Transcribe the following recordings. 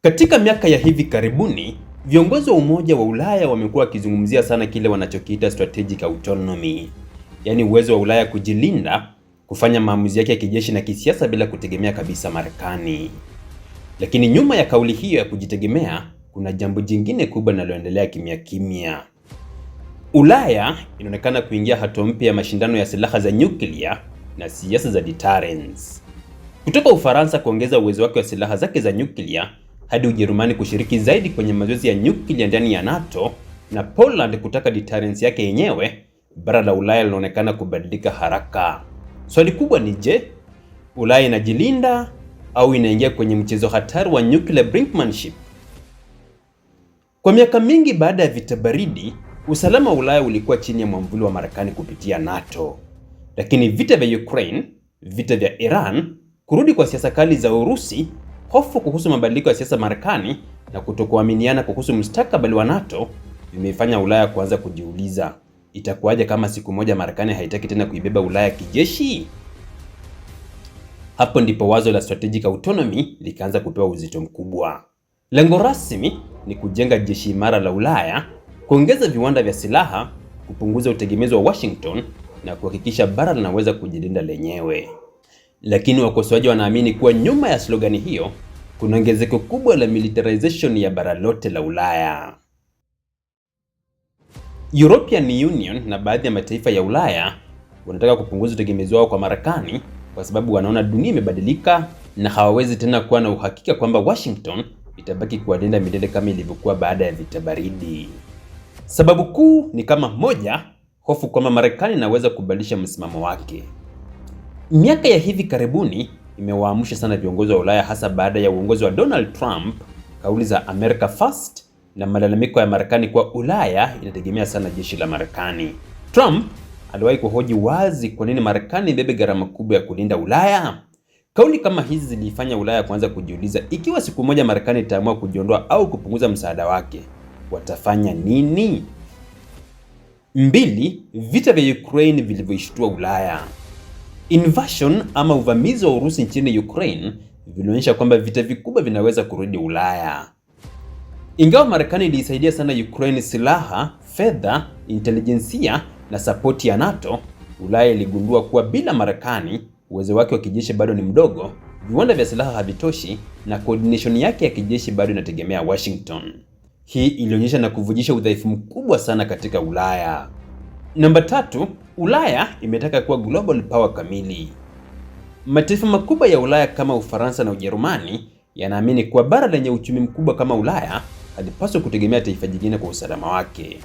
Katika miaka ya hivi karibuni, viongozi wa Umoja wa Ulaya wamekuwa wakizungumzia sana kile wanachokiita strategic autonomy, yaani uwezo wa Ulaya kujilinda, kufanya maamuzi yake ya kijeshi na kisiasa bila kutegemea kabisa Marekani. Lakini nyuma ya kauli hiyo ya kujitegemea, kuna jambo jingine kubwa linaloendelea kimya kimya. Ulaya inaonekana kuingia hatua mpya ya mashindano ya silaha za nyuklia na siasa za deterrence. Kutoka Ufaransa kuongeza uwezo wake wa silaha zake za nyuklia hadi Ujerumani kushiriki zaidi kwenye mazoezi ya nyuklia ndani ya NATO na Poland kutaka deterrence yake yenyewe, bara la Ulaya linaonekana kubadilika haraka. Swali kubwa ni je, Ulaya inajilinda au inaingia kwenye mchezo hatari wa nuclear brinkmanship? Kwa miaka mingi baada ya vita baridi, usalama wa Ulaya ulikuwa chini ya mwamvuli wa Marekani kupitia NATO. Lakini vita vya Ukraine, vita vya Iran, kurudi kwa siasa kali za Urusi, hofu kuhusu mabadiliko ya siasa Marekani na kutokuaminiana kuhusu mustakabali wa NATO vimeifanya Ulaya kuanza kujiuliza, itakuwaje kama siku moja Marekani haitaki tena kuibeba Ulaya kijeshi? Hapo ndipo wazo la strategic autonomy likaanza kupewa uzito mkubwa. Lengo rasmi ni kujenga jeshi imara la Ulaya, kuongeza viwanda vya silaha, kupunguza utegemezi wa Washington na kuhakikisha bara linaweza kujilinda lenyewe. Lakini wakosoaji wanaamini kuwa nyuma ya slogani hiyo kuna ongezeko kubwa la militarization ya bara lote la Ulaya. European Union na baadhi ya mataifa ya Ulaya wanataka kupunguza utegemezi wao kwa Marekani kwa sababu wanaona dunia imebadilika na hawawezi tena kuwa na uhakika kwamba Washington itabaki kuwalinda milele kama ilivyokuwa baada ya vita baridi. Sababu kuu ni kama moja, hofu kwamba Marekani inaweza kubadilisha msimamo wake. Miaka ya hivi karibuni imewaamsha sana viongozi wa Ulaya, hasa baada ya uongozi wa Donald Trump, kauli za America First na malalamiko ya Marekani kwa Ulaya inategemea sana jeshi la Marekani. Trump aliwahi kuhoji wazi kwa nini Marekani ibebe gharama kubwa ya kulinda Ulaya. Kauli kama hizi zilifanya Ulaya kuanza kujiuliza ikiwa siku moja Marekani itaamua kujiondoa au kupunguza msaada wake, watafanya nini? 2. Vita vya Ukraine vilivyoishtua Ulaya. Invasion ama uvamizi wa Urusi nchini Ukraine vilionyesha kwamba vita vikubwa vinaweza kurudi Ulaya. Ingawa Marekani ilisaidia sana Ukraine silaha, fedha, intelijensia na sapoti ya NATO, Ulaya iligundua kuwa bila Marekani uwezo wake wa kijeshi bado ni mdogo, viwanda vya silaha havitoshi na coordination yake ya kijeshi bado inategemea Washington. Hii ilionyesha na kuvujisha udhaifu mkubwa sana katika Ulaya. Namba 3, Ulaya imetaka kuwa global power kamili. Mataifa makubwa ya Ulaya kama Ufaransa na Ujerumani yanaamini kuwa bara lenye uchumi mkubwa kama Ulaya halipaswi kutegemea taifa jingine kwa usalama wake.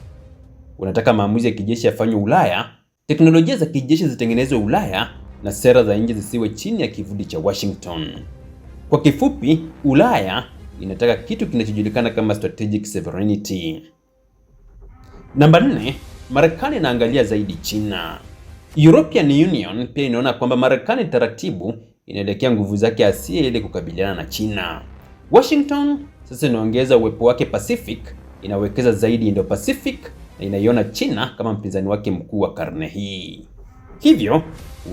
Wanataka maamuzi ya kijeshi yafanywe Ulaya, teknolojia za kijeshi zitengenezwe Ulaya na sera za nje zisiwe chini ya kivuli cha Washington. Kwa kifupi, Ulaya inataka kitu kinachojulikana kama strategic sovereignty. Namba 4, Marekani inaangalia zaidi China. European Union pia inaona kwamba Marekani taratibu inaelekea nguvu zake asiye ili kukabiliana na China. Washington sasa inaongeza uwepo wake Pacific, inawekeza zaidi Indo-Pacific na inaiona China kama mpinzani wake mkuu wa karne hii. Hivyo,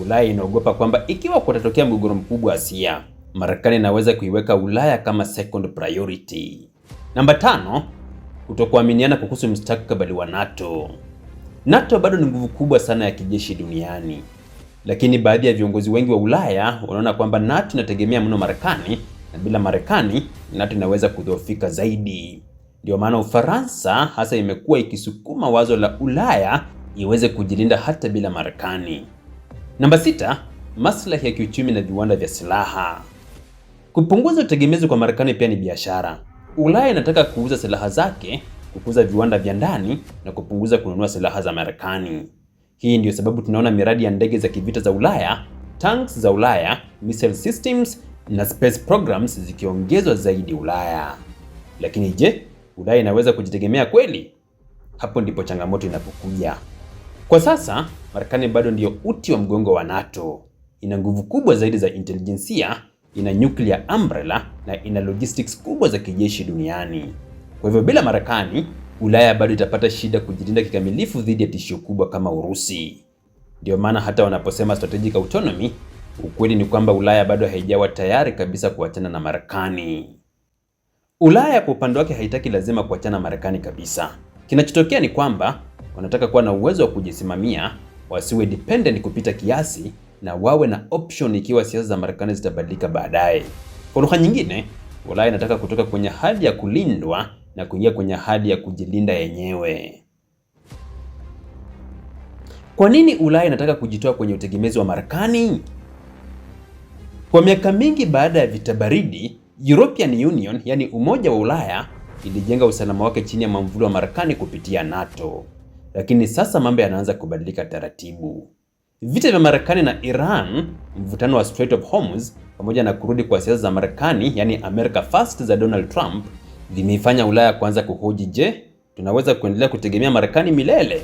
Ulaya inaogopa kwamba ikiwa kutatokea mgogoro mkubwa Asia, Marekani inaweza kuiweka Ulaya kama second priority. Namba 5, kutokuaminiana kuhusu mustakabali wa NATO. NATO bado ni nguvu kubwa sana ya kijeshi duniani. Lakini baadhi ya viongozi wengi wa Ulaya wanaona kwamba NATO inategemea mno Marekani na bila Marekani NATO inaweza kudhoofika zaidi. Ndio maana Ufaransa hasa imekuwa ikisukuma wazo la Ulaya iweze kujilinda hata bila Marekani. Namba 6, maslahi ya kiuchumi na viwanda vya silaha. Kupunguza utegemezi kwa Marekani pia ni biashara. Ulaya inataka kuuza silaha zake, kukuza viwanda vya ndani na kupunguza kununua silaha za Marekani. Hii ndio sababu tunaona miradi ya ndege za kivita za Ulaya, tanks za Ulaya, missile systems na space programs zikiongezwa zaidi Ulaya. Lakini je, Ulaya inaweza kujitegemea kweli? Hapo ndipo changamoto inapokuja. Kwa sasa, Marekani bado ndio uti wa mgongo wa NATO. Ina nguvu kubwa zaidi za intelijensia, ina nuclear umbrella na ina logistics kubwa za kijeshi duniani. Kwa hivyo bila Marekani, Ulaya bado itapata shida kujilinda kikamilifu dhidi ya tishio kubwa kama Urusi. Ndio maana hata wanaposema strategic autonomy, ukweli ni kwamba Ulaya bado haijawa tayari kabisa kuachana na Marekani. Ulaya kwa upande wake haitaki lazima kuachana Marekani kabisa. Kinachotokea ni kwamba wanataka kuwa na uwezo wa kujisimamia, wasiwe dependent kupita kiasi, na wawe na option ikiwa siasa za Marekani zitabadilika baadaye. Kwa lugha nyingine, Ulaya inataka kutoka kwenye hali ya kulindwa na kuingia kwenye hali ya kujilinda yenyewe. Kwa nini Ulaya inataka kujitoa kwenye utegemezi wa Marekani? Kwa miaka mingi baada ya vita baridi, European Union, yani Umoja wa Ulaya, ilijenga usalama wake chini ya mwamvuli wa Marekani kupitia NATO. Lakini sasa mambo yanaanza kubadilika taratibu. Vita vya Marekani na Iran, mvutano wa Strait of Hormuz, pamoja na kurudi kwa siasa za Marekani, yani America First za Donald Trump, vimeifanya Ulaya kuanza kuhoji, je, tunaweza kuendelea kutegemea Marekani milele?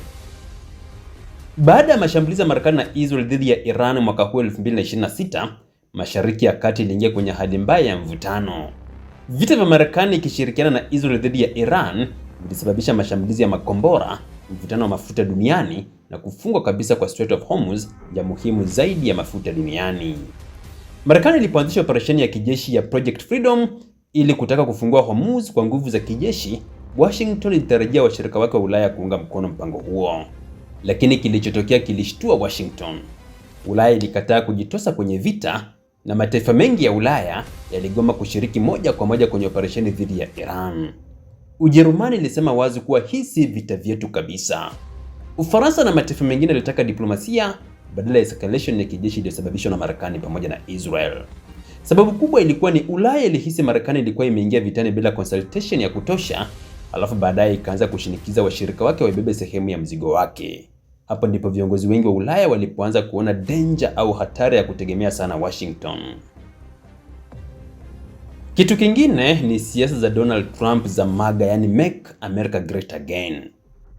Baada ya mashambulizi ya Marekani na Israel dhidi ya Iran mwaka huu 2026, Mashariki ya Kati iliingia kwenye hali mbaya ya mvutano. Vita vya Marekani ikishirikiana na Israel dhidi ya Iran vilisababisha mashambulizi ya makombora, mvutano wa mafuta duniani na kufungwa kabisa kwa Strait of Hormuz, ya muhimu zaidi ya mafuta duniani. Marekani ilipoanzisha operesheni ya kijeshi ya Project Freedom ili kutaka kufungua Hormuz kwa nguvu za kijeshi, Washington ilitarajia washirika wake wa Ulaya kuunga mkono mpango huo. Lakini kilichotokea kilishtua Washington. Ulaya ilikataa kujitosa kwenye vita na mataifa mengi ya Ulaya yaligoma kushiriki moja kwa moja kwenye operesheni dhidi ya Iran. Ujerumani ilisema wazi kuwa hii si vita vyetu kabisa. Ufaransa na mataifa mengine yalitaka diplomasia badala ya escalation ya kijeshi iliyosababishwa na Marekani pamoja na Israel. Sababu kubwa ilikuwa ni Ulaya ilihisi Marekani ilikuwa imeingia vitani bila consultation ya kutosha, alafu baadaye ikaanza kushinikiza washirika wake waibebe sehemu ya mzigo wake. Hapo ndipo viongozi wengi wa Ulaya walipoanza kuona danger au hatari ya kutegemea sana Washington. Kitu kingine ni siasa za Donald Trump za MAGA, yani Make America Great Again.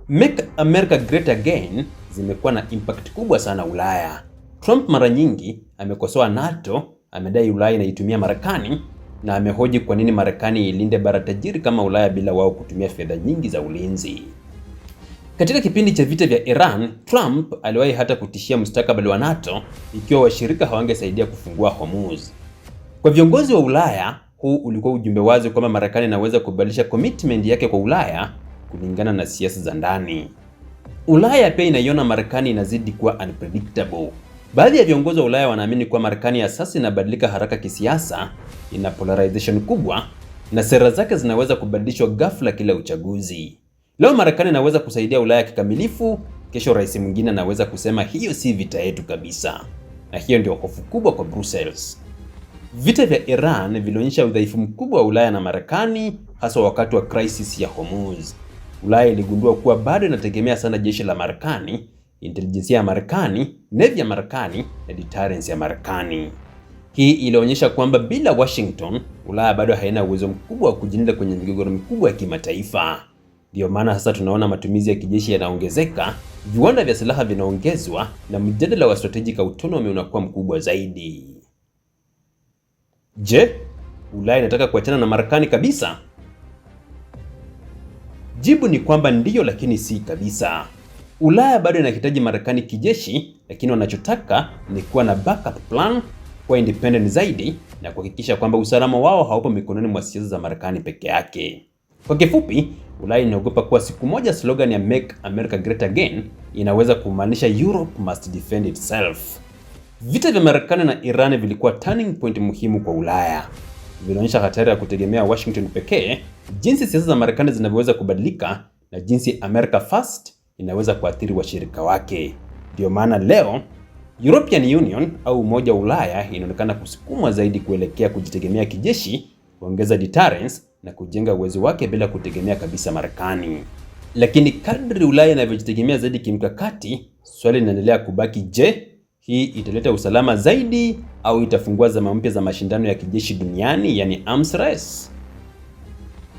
Make America Great Again zimekuwa na impact kubwa sana Ulaya. Trump mara nyingi amekosoa NATO, amedai Ulaya inaitumia Marekani, na amehoji kwa nini Marekani ilinde bara tajiri kama Ulaya bila wao kutumia fedha nyingi za ulinzi. Katika kipindi cha vita vya Iran, Trump aliwahi hata kutishia mustakabali wa NATO ikiwa washirika hawangesaidia kufungua Hormuz. Kwa viongozi wa Ulaya, huu ulikuwa ujumbe wazi kwamba Marekani inaweza kubadilisha commitment yake kwa Ulaya kulingana na siasa za ndani. Ulaya pia inaiona Marekani inazidi kuwa unpredictable. Baadhi ya viongozi wa Ulaya wanaamini kuwa Marekani ya sasa inabadilika haraka kisiasa, ina polarization kubwa, na sera zake zinaweza kubadilishwa ghafla kila uchaguzi. Leo Marekani inaweza kusaidia Ulaya kikamilifu, kesho rais mwingine anaweza kusema hiyo si vita yetu kabisa. Na hiyo ndio hofu kubwa kwa Brussels. Vita vya Iran vilionyesha udhaifu mkubwa wa Ulaya na Marekani, hasa wakati wa crisis ya Hormuz. Ulaya iligundua kuwa bado inategemea sana jeshi la Marekani, intelijensia ya Marekani, navy ya Marekani na deterrence ya Marekani. Hii ilionyesha kwamba bila Washington, Ulaya bado haina uwezo mkubwa wa kujilinda kwenye migogoro mikubwa ya kimataifa. Ndio maana sasa tunaona matumizi ya kijeshi yanaongezeka, viwanda vya silaha vinaongezwa, na mjadala wa strategic autonomy unakuwa mkubwa zaidi. Je, Ulaya inataka kuachana na Marekani kabisa? Jibu ni kwamba ndiyo, lakini si kabisa. Ulaya bado inahitaji Marekani kijeshi, lakini wanachotaka ni kuwa na backup plan, kuwa independent zaidi na kuhakikisha kwamba usalama wao haupo mikononi mwa siasa za Marekani peke yake. Kwa kifupi, Ulaya inaogopa kuwa siku moja slogan ya Make America Great Again inaweza kumaanisha Europe must defend itself. Vita vya Marekani na Iran vilikuwa turning point muhimu kwa Ulaya. Vilionyesha hatari ya kutegemea Washington pekee, jinsi siasa za Marekani zinavyoweza kubadilika, na jinsi America First inaweza kuathiri washirika wake. Ndio maana leo European Union au Umoja wa Ulaya inaonekana kusukumwa zaidi kuelekea kujitegemea kijeshi, kuongeza deterrence na kujenga uwezo wake bila kutegemea kabisa Marekani. Lakini kadri Ulaya inavyojitegemea zaidi kimkakati, swali linaendelea kubaki, je, hii italeta usalama zaidi au itafungua zama mpya za mashindano ya kijeshi duniani, yani arms race?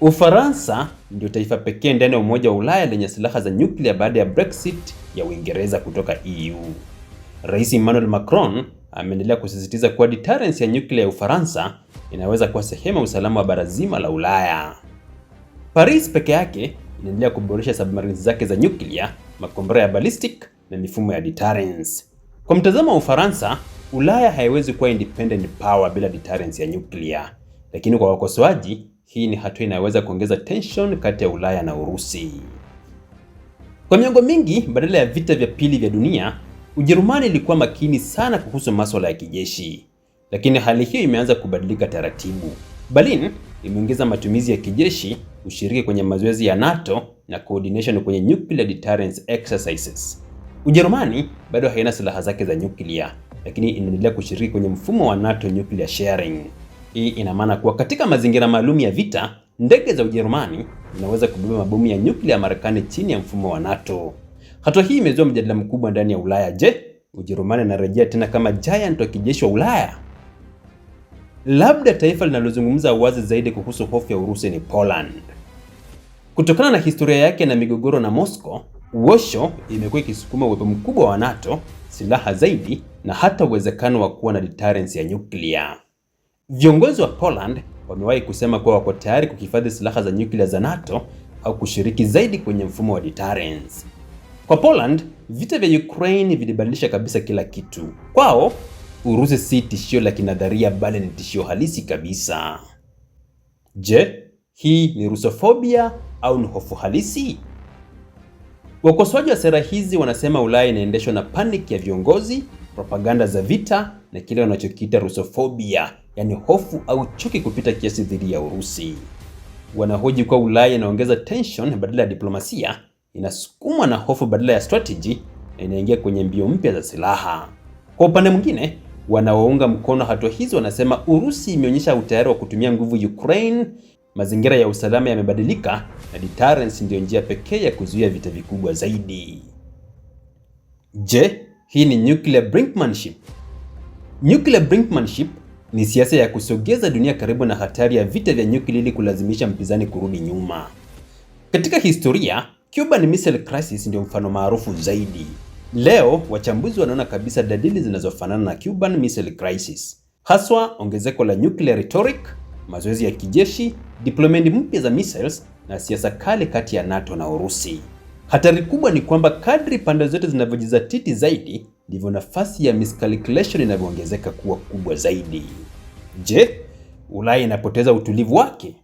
Ufaransa ndio taifa pekee ndani ya Umoja wa Ulaya lenye silaha za nyuklia baada ya Brexit ya Uingereza kutoka EU. Rais Emmanuel Macron ameendelea kusisitiza kuwa deterrence ya nyuklia ya Ufaransa inaweza kuwa sehemu ya usalama wa bara zima la Ulaya. Paris peke yake inaendelea kuboresha submarines zake za nyuklia, makombora ya ballistic na mifumo ya deterrence. Kwa mtazamo wa Ufaransa, Ulaya haiwezi kuwa independent power bila deterrence ya nyuklia. Lakini kwa wakosoaji, hii ni hatua inaweza kuongeza tension kati ya Ulaya na Urusi. Kwa miongo mingi, badala ya vita vya pili vya dunia, Ujerumani ilikuwa makini sana kuhusu masuala ya kijeshi. Lakini hali hiyo imeanza kubadilika taratibu. Berlin imeongeza matumizi ya kijeshi, ushiriki kwenye mazoezi ya NATO na coordination kwenye nuclear deterrence exercises. Ujerumani bado haina silaha zake za nyuklia, lakini inaendelea kushiriki kwenye mfumo wa NATO nuclear sharing. Hii ina maana kuwa katika mazingira maalum ya vita, ndege za Ujerumani zinaweza kubeba mabomu ya nyuklia ya Marekani chini ya mfumo wa NATO. Hatua hii imezua mjadala mkubwa ndani ya Ulaya. Je, Ujerumani inarejea tena kama giant wa kijeshi wa Ulaya? Labda taifa linalozungumza wazi zaidi kuhusu hofu ya Urusi ni Poland. Kutokana na historia yake na migogoro na Moscow, Warsaw imekuwa ikisukuma uwepo mkubwa wa NATO, silaha zaidi na hata uwezekano wa kuwa na deterrence ya nyuklia. Viongozi wa Poland wamewahi kusema kuwa wako tayari kuhifadhi silaha za nyuklia za NATO au kushiriki zaidi kwenye mfumo wa deterrence. Kwa Poland, vita vya Ukraine vilibadilisha kabisa kila kitu. Kwao, Urusi si tishio la kinadharia bali ni tishio halisi kabisa. Je, hii ni Rusofobia au ni hofu halisi? Wakosoaji wa sera hizi wanasema Ulaya inaendeshwa na panic ya viongozi, propaganda za vita na kile wanachokiita Rusofobia, yani hofu au chuki kupita kiasi dhidi ya Urusi. Wanahoji kuwa Ulaya inaongeza tension badala ya diplomasia, inasukumwa na hofu badala ya strategy na inaingia kwenye mbio mpya za silaha. Kwa upande mwingine, wanaounga mkono hatua hizo wanasema Urusi imeonyesha utayari wa kutumia nguvu Ukraine, mazingira ya usalama yamebadilika na deterrence ndio njia pekee ya kuzuia vita vikubwa zaidi. Je, hii ni nuclear brinkmanship? Nuclear brinkmanship ni siasa ya kusogeza dunia karibu na hatari ya vita vya nyuklia ili kulazimisha mpinzani kurudi nyuma. Katika historia, Cuban Missile Crisis ndio mfano maarufu zaidi. Leo, wachambuzi wanaona kabisa dalili zinazofanana na Cuban Missile Crisis. Haswa ongezeko la nuclear rhetoric, mazoezi ya kijeshi, deployment mpya za missiles na siasa kali kati ya NATO na Urusi. Hatari kubwa ni kwamba kadri pande zote zinavyojizatiti zaidi, ndivyo nafasi ya miscalculation inavyoongezeka kuwa kubwa zaidi. Je, Ulaya inapoteza utulivu wake?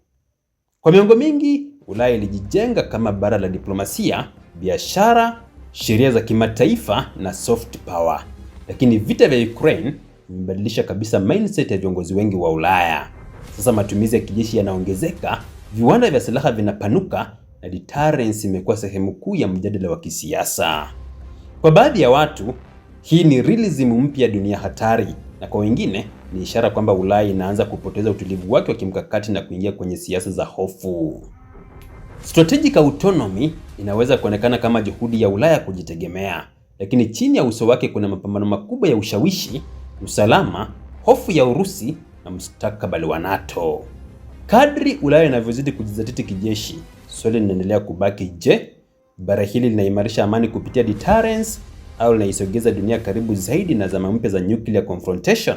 Kwa miongo mingi, Ulaya ilijijenga kama bara la diplomasia, biashara, sheria za kimataifa na soft power. Lakini vita vya Ukraine vimebadilisha kabisa mindset ya viongozi wengi wa Ulaya. Sasa matumizi ya kijeshi yanaongezeka, viwanda vya silaha vinapanuka na deterrence imekuwa sehemu kuu ya mjadala wa kisiasa. Kwa baadhi ya watu, hii ni realism mpya ya dunia hatari, na kwa wengine ni ishara kwamba Ulaya inaanza kupoteza utulivu wake wa kimkakati na kuingia kwenye siasa za hofu. Strategic autonomy inaweza kuonekana kama juhudi ya Ulaya kujitegemea, lakini chini ya uso wake kuna mapambano makubwa ya ushawishi, usalama, hofu ya Urusi na mustakabali wa NATO. Kadri Ulaya inavyozidi kujizatiti kijeshi, swali linaendelea kubaki: je, bara hili linaimarisha amani kupitia deterrence au linaisogeza dunia karibu zaidi na zama mpya za nuclear confrontation?